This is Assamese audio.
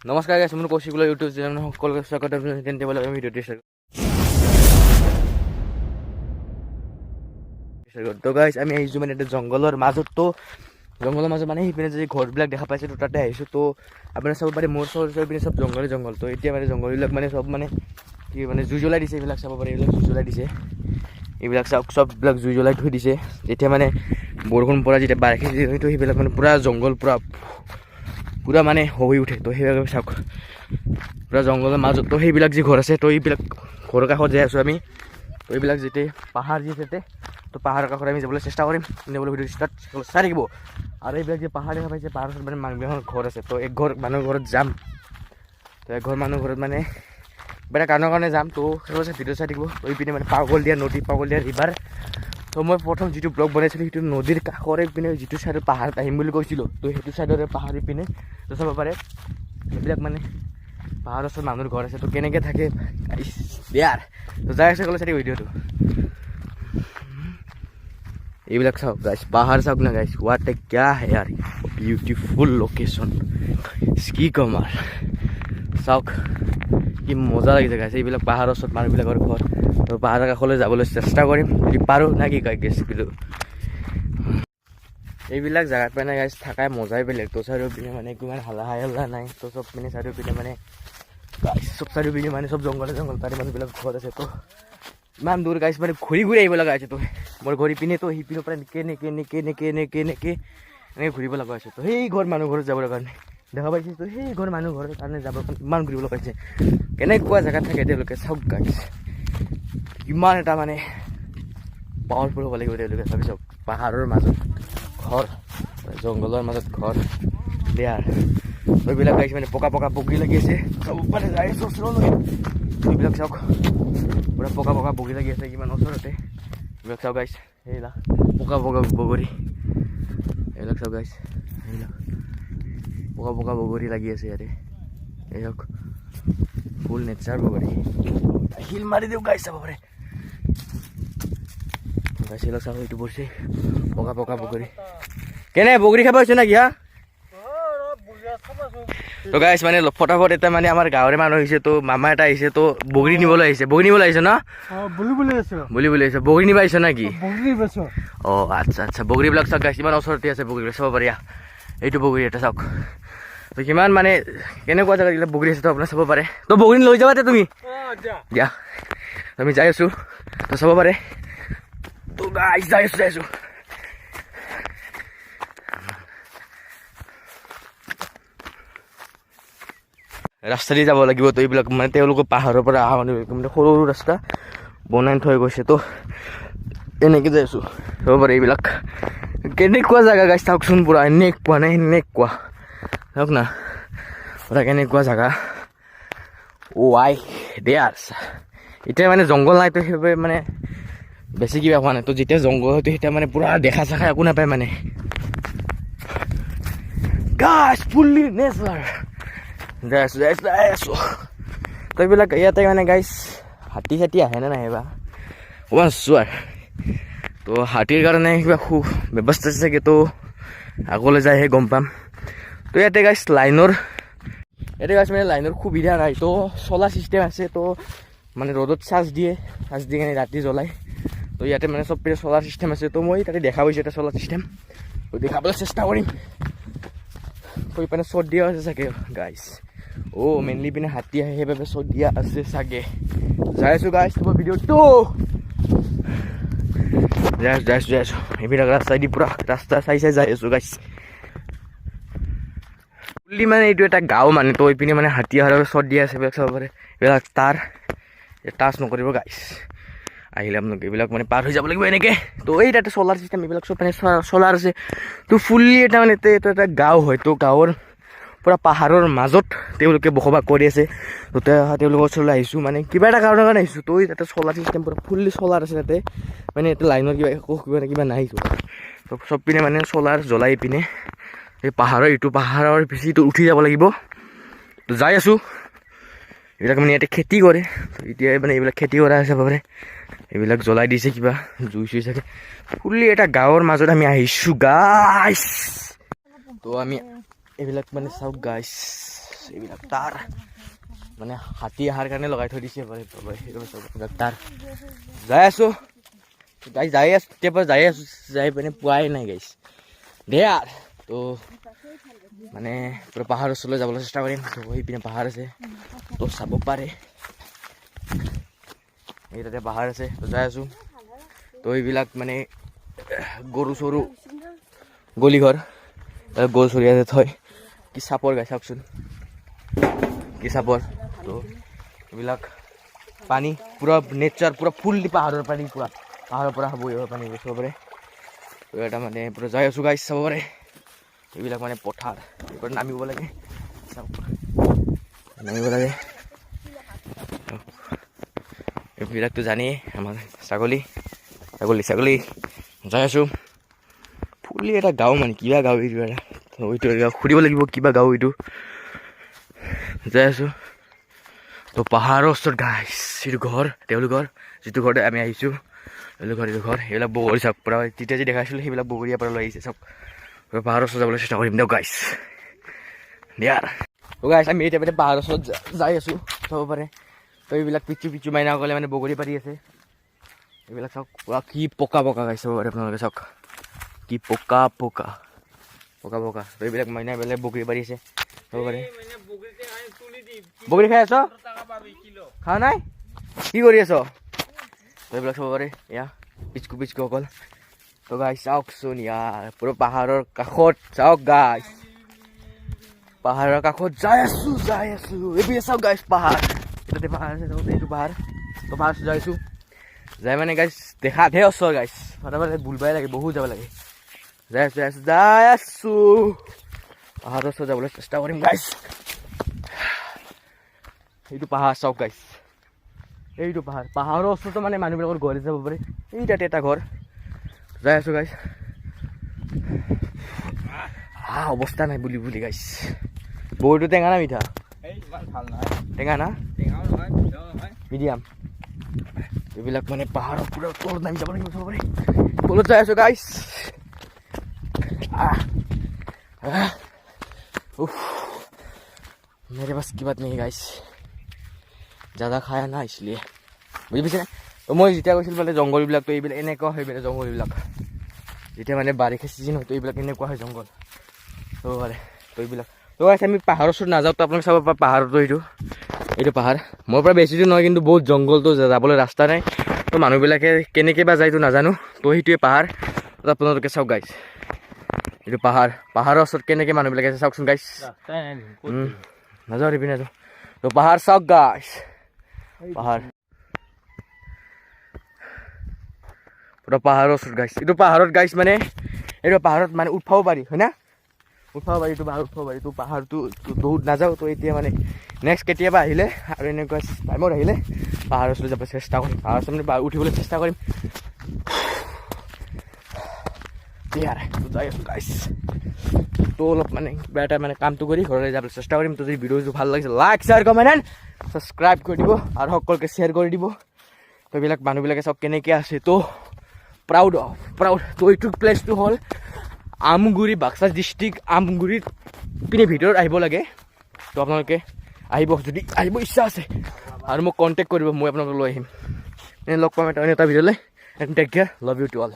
নমস্কাৰ গাইছ, মোৰ কৌশিক ইউটিউব চেনেল সকলোকে স্বাগত ভিডিঅ'টি তো গাইছ আমি আহিছোঁ মানে এটা জংঘলৰ মাজত মানে সিপিনে যদি ঘৰবিলাক দেখা পাইছে তো তাতে আহিছোঁ। তো আপোনাৰ চাব পাৰে মোৰ ওচৰ পিনে চব জংঘল তো এতিয়া মানে জংঘলবিলাক মানে চব মানে কি মানে জুই জ্বলাই দিছে। এইবিলাক চাব পাৰে, এইবিলাক জুই জ্বলাই দিছে, এইবিলাক চাওক চববিলাক জুই জ্বলাই থৈ দিছে। যেতিয়া মানে বৰষুণ পৰা যেতিয়া বাৰিষা তো সেইবিলাক মানে পূৰা জংঘল পূৰা মানে হৈ উঠে। তো সেইবিলাক চাওক পূৰা জংঘলৰ মাজত তো সেইবিলাক যি ঘৰ আছে তো এইবিলাক ঘৰৰ কাষত যাই আছোঁ আমি। তো এইবিলাক যেতিয়া পাহাৰ যি আছে তো পাহাৰৰ কাষত আমি যাবলৈ চেষ্টা কৰিম। ভিডিঅ' ষ্টাৰ্ট চাই থাকিব। আৰু এইবিলাক যে পাহাৰ দেখা পাইছে, পাহাৰৰ ওচৰত মানে মানুহবিলাকৰ ঘৰ আছে। তো এক ঘৰ মানুহৰ ঘৰত যাম। তো এক ঘৰ মানুহৰ ঘৰত মানে বেলেগ কাৰণৰ কাৰণে যাম। তো সেইবিলাক ভিডিঅ' চাই থাকিব। তো এইপিনে মানে পাগলদিয়া নদী, পাগলদিয়া ৰিভাৰ। তো মই প্ৰথম যিটো ব্লগ বনাইছিলোঁ সেইটো নদীৰ কাষৰে পিনে যিটো ছাইডত পাহাৰত আহিম বুলি কৈছিলোঁ তো সেইটো ছাইডৰে পাহাৰী পিনে তো চাব পাৰে এইবিলাক মানে পাহাৰৰ ওচৰত মানুহৰ ঘৰ আছে। তো কেনেকৈ থাকে বিয়াৰ তো যাই আছে ক'লে চাই ভিডিঅ'টো। এইবিলাক চাওক গাইছ, পাহাৰ চাওক না গাইছ, হোৱাট এ ক্যা হে यार, বিউটিফুল লোকেশ্যন, কি ক'ম আৰু চাওক কি মজা লাগিছে গাইছ। এইবিলাক পাহাৰৰ ওচৰত মানুহবিলাকৰ ঘৰ। তো পাহাৰৰ কাষলৈ যাবলৈ চেষ্টা কৰিম যদি পাৰোঁ না কি কয় গেছ। কিন্তু এইবিলাক জেগাত মানে গাইছ থাকাই মজাই বেলেগ। তো চাৰিওপিনে মানে কিমান হাল্লা নাই। তো চব পিনে চাৰিওপিনে মানে চব চাৰিওপিনে মানে চব জংঘল তাৰে মানুহবিলাক ঘৰত আছে। তো ইমান দূৰ গাইছ মানে ঘূৰি আহিব লগা হৈছে। তো মোৰ ঘূৰি পিনে তো সিপিনৰ পৰা এনেকৈ ঘূৰিব লগা হৈছে। তো সেই ঘৰ মানুহ ঘৰত যাবৰ কাৰণে দেখা পাইছে। তো সেই ঘৰ মানুহ ঘৰৰ কাৰণে যাবৰ কাৰণে ইমান ঘূৰিব লগা হৈছে। কেনেকুৱা জেগাত থাকে তেওঁলোকে চাওক গাইছ, কিমান এটা মানে পাৱাৰফুল হ'ব লাগিব তেওঁলোকে। ভাবি চাওক পাহাৰৰ মাজত ঘৰ, জংঘলৰ মাজত ঘৰ দিয়াৰ। এইবিলাক গাইছ মানে পকা বগৰী লাগি আছে। চাব পাৰে যাই আছোঁ ওচৰলৈ। এইবিলাক চাওক পূৰা পকা বগৰী লাগি আছে কিমান ওচৰতে। এইবিলাক চাওক গাইছ, এইবিলাক পকা বগৰী। এইবিলাক চাওক গাইছ, এইবিলাক পকা বগৰী লাগি আছে ইয়াতে। এই চাওক ফুল নেচাৰ বগৰী। শিল মাৰি দিওঁ গাইছ, চাব পাৰে গাইছ। এইবিলাক চাওক এইটো পৰিছে পকা বগৰী। কেনে বগৰী খাব হৈছে নাকি হা? তো গাইছ মানে ফটাফট এটা মানে আমাৰ গাঁৱৰে মানুহ আহিছে। তো মামা এটা আহিছে। তো বগৰী নিবলৈ আহিছে ন? বুলি আহিছে। বগৰী নিব আহিছে নাকি? অঁ আচ্ছা বগৰীবিলাক চাওক গাইছ, ইমান ওচৰতে আছে বগৰীবিলাক চাব পাৰি। এইটো বগৰী এটা চাওক। তো কিমান মানে কেনেকুৱা জেগাত এইবিলাক বগৰী আছে তো আপোনাৰ চাব পাৰে। তো বগৰী লৈ যাবা তুমি দিয়া, আমি যাই আছোঁ। তো চাব পাৰে। তো গাইছ যাই আছোঁ। ৰাস্তা দি যাব লাগিব। তো এইবিলাক মানে তেওঁলোকৰ পাহাৰৰ পৰা অহা মানুহবিলাক মানে সৰু ৰাস্তা বনাই থৈ গৈছে। তো এনেকৈ যাই আছোঁ চাব পাৰে। এইবিলাক কেনেকুৱা জেগা গাইছ চাওকচোন, পূৰা এনেকুৱা চাওক না পূৰা কেনেকুৱা জেগা। আই দেয়াৰ এতিয়া মানে জংঘল নাই তো সেইবাবে মানে বেছি কিবা হোৱা নাই। তো যেতিয়া জংঘল হয়তো তেতিয়া মানে পূৰা দেখা চেখা একো নাপায় মানে গাইছ ফুল্লি নেচাৰ। যাই আছোঁ। তো এইবিলাক ইয়াতে মানে গাইছ হাতী চাতী আহেনে নাহে বা অকণমান চোৱাৰ। তো হাতীৰ কাৰণে কিবা ব্যৱস্থা আছে চাগে। তো আগলৈ যাইহে গম পাম। তো ইয়াতে গাইছ মানে লাইনৰ সুবিধা নাই। তো চলাৰ চিষ্টেম আছে। তো মানে ৰ'দত চাৰ্জ দি কেনে ৰাতি জ্বলায়। তো ইয়াতে মানে চব পিনে চলাৰ চিষ্টেম আছে। তো মই তাতে দেখা পাইছোঁ এটা চলাৰ চিষ্টেম। তো দেখাবলৈ চেষ্টা কৰিম। তো ইপিনে শ্বট দিয়া আছে চাগে গাইছ। মেইনলি পিনে হাতী আহে সেইবাবে শ্বট দিয়া আছে চাগে। যাই আছোঁ গাইছ তোমাৰ ভিডিঅ'টো। যাই আছোঁ। এইবিলাক ৰাস্তা দি পূৰা ৰাস্তা চাই যাই আছোঁ গাইছ। ফুল্লি মানে এইটো এটা গাঁও মানে। তো এইপিনে মানে হাতী অহাৰ শ্বট দিয়া আছে। এইবিলাক চাব পাৰে। এইবিলাক টাচ নকৰিব গাইছ। আহিলে আপোনালোক এইবিলাক মানে পাৰ হৈ যাব লাগিব এনেকৈ। তো এই তাতে চলাৰ চিষ্টেম এইবিলাক চব মানে চলাৰ আছে। তো ফুল্লি এটা মানে এইটো এটা গাঁও হয়। তো গাঁৱৰ পূৰা পাহাৰৰ মাজত তেওঁলোকে বসবাস কৰি আছে। তো তেওঁলোকৰ ওচৰলৈ আহিছোঁ মানে কিবা এটা কাৰণৰ কাৰণে আহিছোঁ। তো তাতে চলাৰ চিষ্টেম পূৰা ফুল্লি চলাৰ আছে তাতে। মানে ইয়াতে লাইনৰ কিবা নাই। তো চব পিনে মানে চলাৰ জ্বলাই পিনে এই পাহাৰৰ পিছিটো উঠি যাব লাগিব। তো যাই আছোঁ। এইবিলাক মানে ইয়াতে খেতি কৰে। তো এতিয়া মানে এইবিলাক খেতি কৰা আছে পাৰে। এইবিলাক জ্বলাই দিছে কিবা জুই চাগে। ফুল্লি এটা গাঁৱৰ মাজত আমি আহিছোঁ গাইছ। তো আমি এইবিলাক মানে চাওক গাইছ এইবিলাক তাৰ মানে হাতী অহাৰ কাৰণে লগাই থৈ দিছে তাৰ যাই আছোঁ গাইছ যাই আছোঁ তেতিয়াৰ পৰা যাই আছোঁ যাই পিনে পোৱাই নাই গাইছ দেয়াৰ তো মানে পুৰা পাহাৰৰ ওচৰলৈ যাবলৈ চেষ্টা কৰিম তো সেইপিনে পাহাৰ আছে তো চাব পাৰে এই তাতে পাহাৰ আছে তো যাই আছোঁ তো এইবিলাক মানে গৰু চৰু গলিঘৰ গৰু চৰি আছে থয় কি চাপৰ গাই চাওকচোন কি চাপৰ তো এইবিলাক পানী পুৰা নেচাৰ পুৰা ফুল দি পাহাৰৰ পানী পুৰা পাহাৰৰ পৰা বৈ অহা পানী চাব পাৰে তো এটা মানে পুৰা যাই আছোঁ গাইছ চাব পাৰে এইবিলাক মানে পথাৰ এইবোৰ নামিব লাগে নামিব লাগে এইবিলাকতো জানেই আমাৰ ছাগলী ছাগলী ছাগলী যাই আছোঁ ফুলি এটা গাঁও মানে কিবা গাঁও এইটো এটা এইটো সুধিব লাগিব কিবা গাঁও এইটো যাই আছোঁ তো পাহাৰৰ ওচৰত গাইছ এইটো ঘৰ তেওঁলোকৰ যিটো ঘৰতে আমি আহিছোঁ তেওঁলোকৰ এইটো ঘৰ এইবিলাক বগৰী চাওক পৰা তেতিয়া যি দেখাইছিলোঁ সেইবিলাক বগৰীয়াৰ পৰা লৈ আহিছে চাওক পাহাৰৰ ওচৰত যাবলৈ চেষ্টা কৰিম দিয়ক গাইছ দিয়াৰ গাইছ আমি এতিয়া মানে পাহাৰৰ ওচৰত যাই আছোঁ চাব পাৰে তো এইবিলাক পিচু পিচু মাইনা গ'লে মানে বগৰী পাৰি আছে এইবিলাক চাওক পুৰা কি পকা পকা গাইছ চাব পাৰে আপোনালোকে চাওক কি পকা পকা পকা পকা তো এইবিলাক মাইনা বেলেগ বগৰী পাৰি আছে চাব পাৰে বগৰী খাই আছ খোৱা নাই কি কৰি আছ তো এইবিলাক চাব পাৰে এয়া পিচকু পিচকু অকল তো গাইছ চাওকচোন ইয়াৰ পুৰা পাহাৰৰ কাষত চাওক গাইছ পাহাৰৰ কাষত যাই আছোঁ এইপিনে চাওক গাইছ পাহাৰ তাতে পাহাৰ আছে এইটো পাহাৰ তো পাহাৰ যাই আছোঁ যাই মানে গাইছ দেখাতহে ওচৰ গাইছ ফটাফট বুলবাই লাগে বহুত যাব লাগে যাই আছোঁ পাহাৰৰ ওচৰত যাবলৈ চেষ্টা কৰিম গাইছ এইটো পাহাৰ চাওক গাইছ এইটো পাহাৰৰ ওচৰতো মানে মানুহবিলাকৰ ঘৰ যাব পাৰে এই তাতে এটা ঘৰ যাই আছোঁ গাইছ অৱস্থা নাই বুলি গাইছ বগৰীটো টেঙা না মিঠা টেঙা না মিডিয়াম এইবিলাক মানে পাহাৰৰ পুৰা তলত নামি যাব লাগিব চাব পাৰে তলত যাই আছোঁ গাইছ मेरे पास की बात नहीं गाइस ज़्यादा खाया ना इसलिए বুজি পাইছেনে তো মই যেতিয়া কৈছিলোঁ মানে জংঘলবিলাক তো এইবিলাক এনেকুৱা হয় মানে জংঘলবিলাক যেতিয়া মানে বাৰিষা চিজন হয় তো এইবিলাক এনেকুৱা হয় জংঘল তো পাৰে তো এইবিলাক তো গাইছ আমি পাহাৰৰ ওচৰত নাযাওঁ তো আপোনালোকে চাব পাৰে পাহাৰতো এইটো পাহাৰ মোৰ পৰা বেছি দূৰ নহয় কিন্তু বহুত জংঘলটো যাবলৈ ৰাস্তা নাই তো মানুহবিলাকে কেনেকৈ বা যায়তো নাজানো তো সেইটোৱে পাহাৰ তো আপোনালোকে চাওক গাইছ এইটো পাহাৰৰ ওচৰত কেনেকৈ মানুহবিলাকে আছে চাওকচোন গাইছ নাযাওঁ ৰিপি নাযাওঁ তো পাহাৰ চাওক গাইছ পাহাৰ পুৰা পাহাৰৰ ওচৰত গাইছ এইটো পাহাৰত গাইছ মানে এইটো পাহাৰত মানে উঠিব পাৰি হয় না উঠিব পাৰি এইটো পাহাৰ উঠিব পাৰি তো পাহাৰটো বহুত নাযাওঁ তো এতিয়া মানে নেক্সট কেতিয়াবা আহিলে আৰু এনেকুৱা টাইমত আহিলে পাহাৰৰ ওচৰত যাব চেষ্টা কৰিম পাহাৰৰ ওচৰত উঠিবলৈ চেষ্টা কৰিম যাই আছোঁ গাইছ তো অলপ মানে কিবা এটা মানে কামটো কৰি ঘৰলৈ যাবলৈ চেষ্টা কৰিম তো যদি ভিডিঅ'টো ভাল লাগিছে like share comment and subscribe কৰি দিব আৰু সকলোকে শ্বেয়াৰ কৰি দিব তো এইবিলাক মানুহবিলাকে চব কেনেকৈ আছে তো প্ৰাউড তো এইটো প্লেচটো হ'ল আমগুৰি বাক্সা ডিষ্ট্ৰিক্ট আমগুৰিৰ পিনে ভিতৰত আহিব লাগে তো আপোনালোকে আহিব যদি আহিব ইচ্ছা আছে আৰু মোক কণ্টেক্ট কৰিব মই আপোনালোকক লৈ আহিম লগ পাম এটা ভিডিঅ'লৈ and take care love you to all